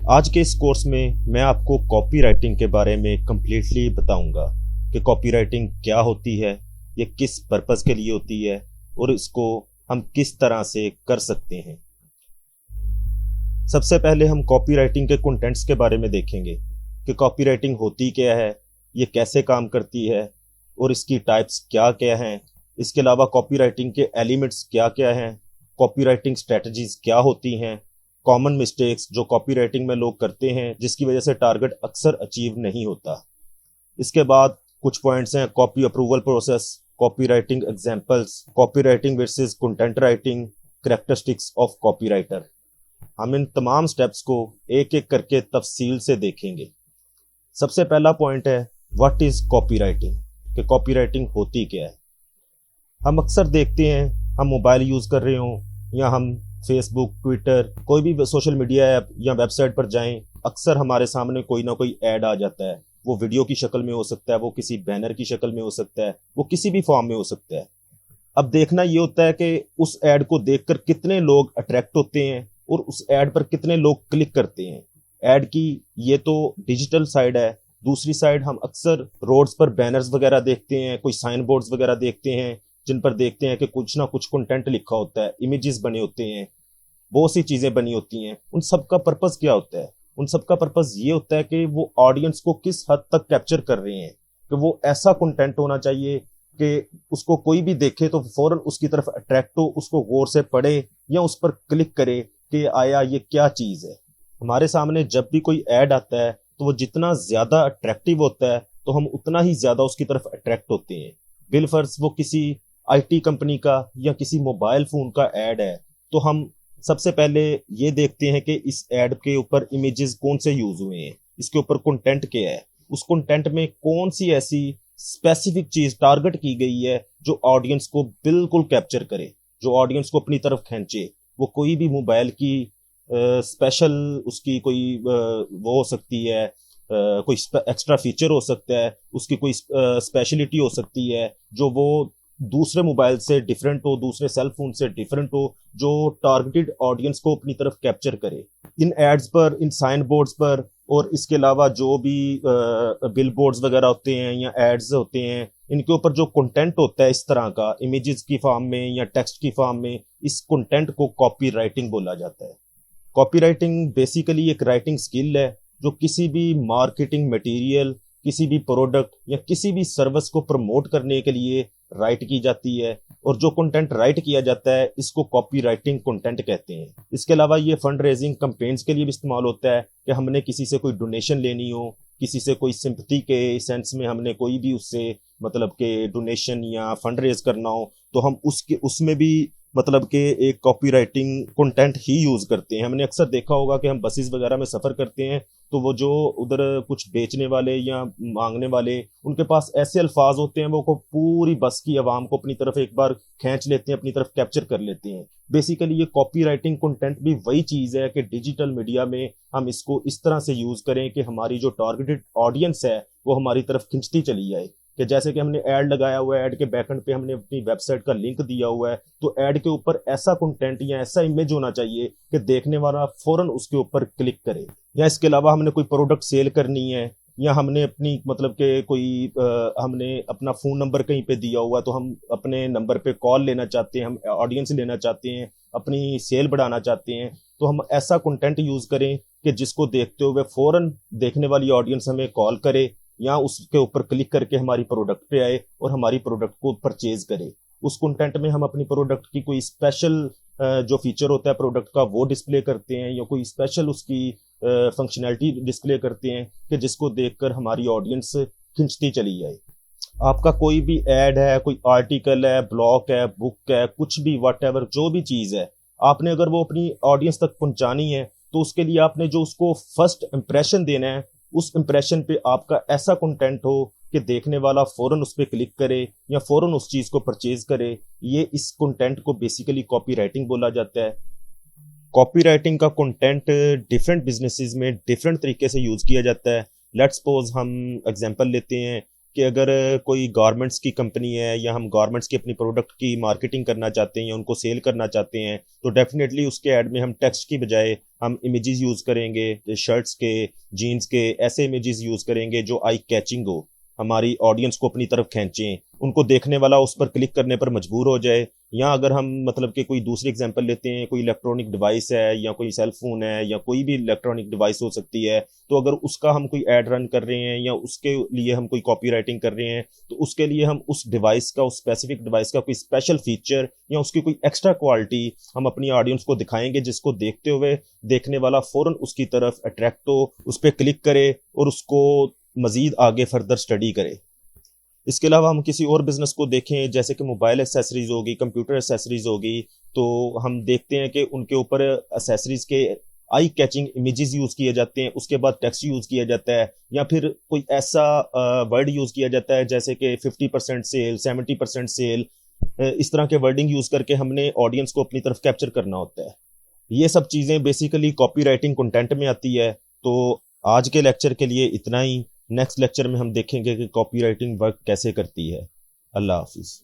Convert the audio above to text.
آج کے اس کورس میں آپ کو کاپی رائٹنگ کے بارے میں کمپلیٹلی بتاؤں گا کہ کاپی رائٹنگ کیا ہوتی ہے، یہ کس پرپز کے لیے ہوتی ہے اور اس کو ہم کس طرح سے کر سکتے ہیں۔ سب سے پہلے ہم کاپی رائٹنگ کے کنٹینٹس کے بارے میں دیکھیں گے کہ کاپی رائٹنگ ہوتی کیا ہے، یہ کیسے کام کرتی ہے اور اس کی ٹائپس کیا کیا ہیں۔ اس کے علاوہ کاپی رائٹنگ کے ایلیمنٹس کیا کیا ہیں، کاپی رائٹنگ اسٹریٹجیز کیا ہوتی ہیں، کامن مسٹیکس جو کاپی رائٹنگ میں لوگ کرتے ہیں جس کی وجہ سے ٹارگٹ اکثر اچیو نہیں ہوتا۔ اس کے بعد کچھ پوائنٹس ہیں: copy approval process, copy writing examples, copy writing versus content writing, characteristics of copy writer. ہم ان تمام سٹیپس کو ایک ایک کر کے تفصیل سے دیکھیں گے۔ سب سے پہلا پوائنٹ ہے واٹ از کاپی رائٹنگ، کہ کاپی رائٹنگ ہوتی کیا ہے۔ ہم اکثر دیکھتے ہیں، ہم موبائل یوز کر رہے ہوں یا ہم فیس بک، ٹویٹر، کوئی بھی سوشل میڈیا ایپ یا ویب سائٹ پر جائیں، اکثر ہمارے سامنے کوئی نہ کوئی ایڈ آ جاتا ہے۔ وہ ویڈیو کی شکل میں ہو سکتا ہے، وہ کسی بینر کی شکل میں ہو سکتا ہے، وہ کسی بھی فارم میں ہو سکتا ہے۔ اب دیکھنا یہ ہوتا ہے کہ اس ایڈ کو دیکھ کر کتنے لوگ اٹریکٹ ہوتے ہیں اور اس ایڈ پر کتنے لوگ کلک کرتے ہیں۔ ایڈ کی یہ تو ڈیجیٹل سائیڈ ہے، دوسری سائیڈ ہم اکثر روڈز پر بینرز وغیرہ دیکھتے ہیں، کوئی سائن بورڈز وغیرہ دیکھتے ہیں جن پر دیکھتے ہیں کہ کچھ نہ کچھ کنٹینٹ لکھا ہوتا ہے، امیجز بنے ہوتے ہیں، بہت سی چیزیں بنی ہوتی ہیں۔ ان سب کا پرپز کیا ہوتا ہے؟ ان سب کا پرپز یہ ہوتا ہے کہ وہ آڈینس کو کس حد تک کیپچر کر رہے ہیں، کہ وہ ایسا کنٹینٹ ہونا چاہیے کہ اس کو کوئی بھی دیکھے تو فوراً اس کی طرف اٹریکٹ ہو، اس کو غور سے پڑھے یا اس پر کلک کرے کہ آیا یہ کیا چیز ہے۔ ہمارے سامنے جب بھی کوئی ایڈ آتا ہے تو وہ جتنا زیادہ اٹریکٹیو ہوتا ہے تو ہم اتنا ہی زیادہ اس کی طرف اٹریکٹ ہوتے ہیں۔ بالفرض وہ کسی آئی ٹی کمپنی کا یا کسی موبائل فون کا ایڈ ہے تو ہم سب سے پہلے یہ دیکھتے ہیں کہ اس ایڈ کے اوپر امیجز کون سے یوز ہوئے ہیں، اس کے اوپر کنٹینٹ کیا ہے، اس کنٹینٹ میں کون سی ایسی اسپیسیفک چیز ٹارگٹ کی گئی ہے جو آڈینس کو بالکل کیپچر کرے، جو آڈینس کو اپنی طرف کھینچے۔ وہ کوئی بھی موبائل کی اسپیشل اس کی کوئی وہ ہو سکتی ہے، کوئی ایکسٹرا فیچر ہو سکتا ہے، اس کی کوئی اسپیشلٹی ہو سکتی ہے جو وہ دوسرے موبائل سے ڈیفرنٹ ہو، دوسرے سیل فون سے ڈیفرنٹ ہو، جو ٹارگیٹڈ آڈینس کو اپنی طرف کیپچر کرے۔ ان ایڈز پر، ان سائن بورڈز پر اور اس کے علاوہ جو بھی بل بورڈز وغیرہ ہوتے ہیں یا ایڈز ہوتے ہیں، ان کے اوپر جو کنٹینٹ ہوتا ہے اس طرح کا امیجز کی فارم میں یا ٹیکسٹ کی فارم میں، اس کنٹینٹ کو کاپی رائٹنگ بولا جاتا ہے۔ کاپی رائٹنگ بیسیکلی ایک رائٹنگ سکل ہے جو کسی بھی مارکیٹنگ مٹیریل، کسی بھی پروڈکٹ یا کسی بھی سروس کو پروموٹ کرنے کے لیے رائٹ کی جاتی ہے، اور جو کنٹینٹ رائٹ کیا جاتا ہے اس کو کاپی رائٹنگ کنٹینٹ کہتے ہیں۔ اس کے علاوہ یہ فنڈ ریزنگ کمپینز کے لیے بھی استعمال ہوتا ہے کہ ہم نے کسی سے کوئی ڈونیشن لینی ہو، کسی سے کوئی سمپتھی کے سینس میں ہم نے کوئی بھی اس سے مطلب کہ ڈونیشن یا فنڈ ریز کرنا ہو تو ہم اس میں بھی مطلب کہ ایک کاپی رائٹنگ کنٹینٹ ہی یوز کرتے ہیں۔ ہم نے اکثر دیکھا ہوگا کہ ہم بسیز وغیرہ میں سفر کرتے ہیں تو وہ جو ادھر کچھ بیچنے والے یا مانگنے والے، ان کے پاس ایسے الفاظ ہوتے ہیں وہ کو پوری بس کی عوام کو اپنی طرف ایک بار کھینچ لیتے ہیں، اپنی طرف کیپچر کر لیتے ہیں۔ بیسیکلی یہ کاپی رائٹنگ کنٹینٹ بھی وہی چیز ہے کہ ڈیجیٹل میڈیا میں ہم اس کو اس طرح سے یوز کریں کہ ہماری جو ٹارگیٹڈ آڈینس ہے وہ ہماری طرف کھنچتی چلی جائے۔ کہ جیسے کہ ہم نے ایڈ لگایا ہوا ہے، ایڈ کے بیک اینڈ پہ ہم نے اپنی ویب سائٹ کا لنک دیا ہوا ہے، تو ایڈ کے اوپر ایسا کنٹینٹ یا ایسا امیج ہونا چاہیے کہ دیکھنے والا فوراً اس کے اوپر کلک کرے۔ یا اس کے علاوہ ہم نے کوئی پروڈکٹ سیل کرنی ہے یا ہم نے اپنی مطلب کہ کوئی ہم نے اپنا فون نمبر کہیں پہ دیا ہوا تو ہم اپنے نمبر پہ کال لینا چاہتے ہیں، ہم آڈینس لینا چاہتے ہیں، اپنی سیل بڑھانا چاہتے ہیں، تو ہم ایسا کنٹینٹ یوز کریں کہ جس کو دیکھتے ہوئے فوراً دیکھنے والی آڈینس ہمیں کال کرے یا اس کے اوپر کلک کر کے ہماری پروڈکٹ پہ آئے اور ہماری پروڈکٹ کو پرچیز کرے۔ اس کنٹینٹ میں ہم اپنی پروڈکٹ کی کوئی اسپیشل جو فیچر ہوتا ہے پروڈکٹ کا وہ ڈسپلے کرتے ہیں یا کوئی اسپیشل اس کی فنکشنالٹی ڈسپلے کرتے ہیں کہ جس کو دیکھ کر ہماری آڈینس کھنچتی چلی جائے۔ آپ کا کوئی بھی ایڈ ہے، کوئی آرٹیکل ہے، بلاگ ہے، بک ہے، کچھ بھی واٹ ایور جو بھی چیز ہے، آپ نے اگر وہ اپنی آڈینس تک پہنچانی ہے تو اس کے لیے آپ نے جو اس کو فرسٹ امپریشن دینا ہے، اس امپریشن پہ آپ کا ایسا کنٹینٹ ہو کہ دیکھنے والا فوراً اس پہ کلک کرے یا فوراً اس چیز کو پرچیز کرے۔ یہ اس کنٹینٹ کو بیسیکلی کاپی رائٹنگ بولا جاتا ہے۔ کاپی رائٹنگ کا کنٹینٹ ڈیفرنٹ بزنسز میں ڈیفرنٹ طریقے سے یوز کیا جاتا ہے۔ لیٹ سپوز ہم ایگزامپل لیتے ہیں کہ اگر کوئی گارمنٹس کی کمپنی ہے یا ہم گارمنٹس کی اپنی پروڈکٹ کی مارکیٹنگ کرنا چاہتے ہیں یا ان کو سیل کرنا چاہتے ہیں تو ڈیفینیٹلی اس کے ایڈ میں ہم ٹیکسٹ کی بجائے ہم امیجز یوز کریں گے، شرٹس کے، جینز کے، ایسے امیجز یوز کریں گے جو آئی کیچنگ ہو، ہماری آڈینس کو اپنی طرف کھینچیں، ان کو دیکھنے والا اس پر کلک کرنے پر مجبور ہو جائے۔ یا اگر ہم مطلب کہ کوئی دوسری اگزامپل لیتے ہیں، کوئی الیکٹرانک ڈیوائس ہے یا کوئی سیل فون ہے یا کوئی بھی الیکٹرانک ڈیوائس ہو سکتی ہے، تو اگر اس کا ہم کوئی ایڈ رن کر رہے ہیں یا اس کے لیے ہم کوئی کاپی رائٹنگ کر رہے ہیں تو اس کے لیے ہم اس ڈیوائس کا، اس اسپیسیفک ڈیوائس کا کوئی اسپیشل فیچر یا اس کی کوئی ایکسٹرا کوالٹی ہم اپنی آڈینس کو دکھائیں گے، جس کو دیکھتے ہوئے دیکھنے والا فوراً اس کی طرف اٹریکٹ ہو، اس پہ کلک کرے اور اس کو مزید آگے فردر اسٹڈی کرے۔ اس کے علاوہ ہم کسی اور بزنس کو دیکھیں، جیسے کہ موبائل ایسیسریز ہوگی، کمپیوٹر ایسیسریز ہوگی، تو ہم دیکھتے ہیں کہ ان کے اوپر ایسیسریز کے آئی کیچنگ امیجز یوز کیے جاتے ہیں، اس کے بعد ٹیکسٹ یوز کیا جاتا ہے یا پھر کوئی ایسا ورڈ یوز کیا جاتا ہے جیسے کہ 50% سیل، 70% سیل، اس طرح کے ورڈنگ یوز کر کے ہم نے آڈینس کو اپنی طرف کیپچر کرنا ہوتا ہے۔ یہ سب چیزیں بیسیکلی کاپی رائٹنگ کنٹینٹ میں آتی ہے۔ تو آج کے لیکچر کے لیے اتنا ہی، نیکسٹ لیکچر میں ہم دیکھیں گے کہ کاپی رائٹنگ ورک کیسے کرتی ہے۔ اللہ حافظ۔